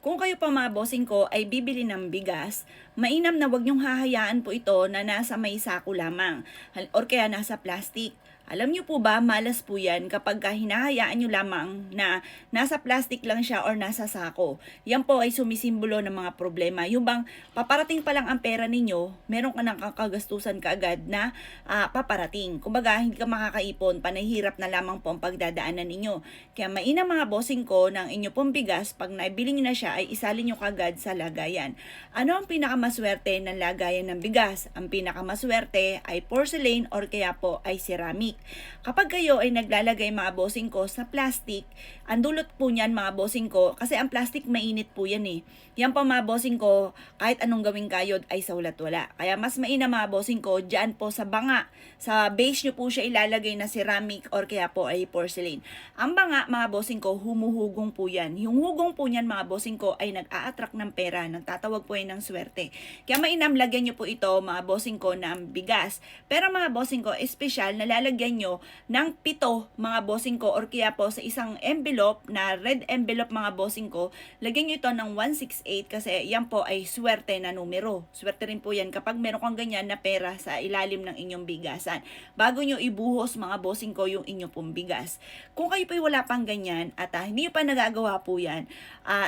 Kung kayo pa mga bossing ko ay bibili ng bigas, mainam na wag niyong hahayaan po ito na nasa may sako lamang or kaya nasa plastic. Alam niyo po ba, malas po yan kapag hinahayaan niyo lamang na nasa plastic lang siya or nasa sako. Yan po ay sumisimbolo ng mga problema. Yung bang paparating pa lang ang pera ninyo, meron ka ng kakagastusan kaagad na paparating. Kumbaga, hindi ka makakaipon, panahirap na lamang po ang pagdadaanan ninyo. Kaya mainam mga bossing ko ng inyo pong bigas, pag naibili niyo na siya ay isalin niyo kagad sa lagayan. Ano ang pinakamaswerte ng lagayan ng bigas? Ang pinakamaswerte ay porcelain or kaya po ay ceramic. Kapag kayo ay naglalagay mga bossing ko sa plastic, ang dulot po niyan mga bossing ko, kasi ang plastic mainit po yan eh. Yan po mga bossing ko, kahit anong gawing kayod ay saulat wala. Kaya mas mainam mga bossing ko, dyan po sa banga, sa base nyo po siya ilalagay na ceramic or kaya po ay porcelain. Ang banga mga bossing ko, humuhugong po yan. Yung hugong po niyan mga bossing ko ay nag-a-attract ng pera, nagtatawag po yan ng swerte. Kaya mainam lagyan nyo po ito mga bossing ko ng bigas. Pero mga bossing ko, espesyal na lalagyan nyo ng 7 mga bossing ko or kaya po sa isang envelope na red envelope mga bossing ko, lagyan nyo ito ng 168 kasi yan po ay swerte na numero. Swerte rin po yan kapag meron kang ganyan na pera sa ilalim ng inyong bigasan. Bago nyo ibuhos mga bossing ko yung inyong pong bigas. Kung kayo po wala pang ganyan at hindi nyo pa nagagawa po yan,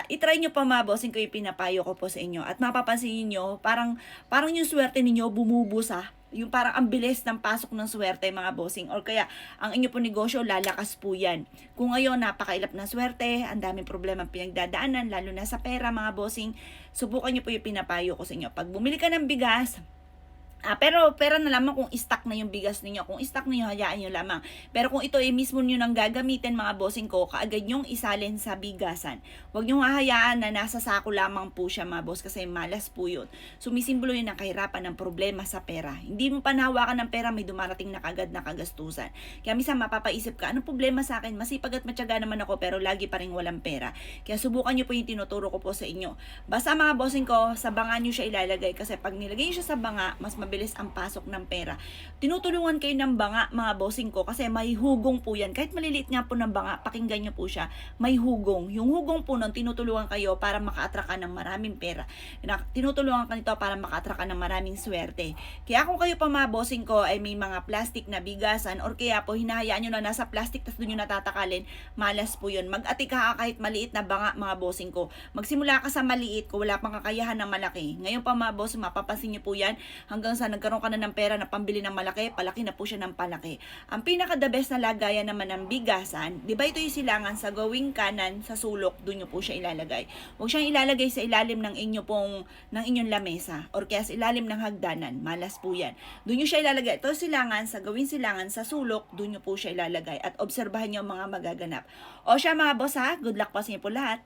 itry nyo pa mga bossing ko yung pinapayo ko po sa inyo at mapapansin nyo parang yung swerte ninyo bumubusa. Yung parang ang bilis ng pasok ng swerte mga bossing or kaya ang inyo po negosyo lalakas po yan. Kung ngayon napakailap na swerte, ang daming problema pinagdadaanan lalo na sa pera mga bossing, subukan nyo po yung pinapayo ko sa inyo. Pag bumili ka ng bigas, pero pera na lamang kung stock na yung bigas ninyo. Kung stock niyo, hayaan nyo lamang. Pero kung ito ay mismo nyo nang gagamitin mga bossing ko, kaagad nyong isalin sa bigasan. Huwag nyo hahayaan na nasa sako lamang po siya mga boss kasi malas po yun. Sumisimbolo yun ng kahirapan ng problema sa pera. Hindi mo pa nahawakan ng pera, may dumarating na kagad na kagastusan. Kaya minsan mapapaisip ka, anong problema sa akin? Masipag at matyaga naman ako pero lagi pa rin walang pera. Kaya subukan nyo po yung tinuturo ko po sa inyo. Basta mga bossing ko, sa banga nyo siya ilalagay kasi pag nilagay nyo siya sa banga, mas mabilis ang pasok ng pera. Tinutulungan kayo ng banga mga bossing ko kasi may hugong po yan. Kahit maliliit nga po ng banga, pakinggan nyo po siya. May hugong. Yung hugong po nun, tinutulungan kayo para maka-attract ka ng maraming pera. Tinutulungan ka nito para maka-attract ka ng maraming swerte. Kaya kung kayo pa mga bossing ko ay may mga plastic na bigasan or kaya po hinahayaan nyo na nasa plastic tapos doon nyo natatakalin, malas po yun. Mag-ati ka kahit maliit na banga mga bossing ko. Magsimula ka sa maliit kung wala pang kakayahan ng malaki. Ngayon pa mga bossing, mapapansin nyo po yan hanggang sa nagkaroon ka na ng pera na pambili ng malaki, palaki na po siya ng palaki. Ang pinaka-the best na lagayan naman ng bigasan, di ba ito yung silangan sa gawing kanan sa sulok, doon nyo po siya ilalagay. Huwag siyang ilalagay sa ilalim ng inyong lamesa or kaya sa ilalim ng hagdanan. Malas po yan. Doon nyo siya ilalagay. Ito silangan sa gawing silangan sa sulok, doon nyo po siya ilalagay at obserbahan nyo mga magaganap. O siya mga boss ha, good luck po sa inyo po lahat.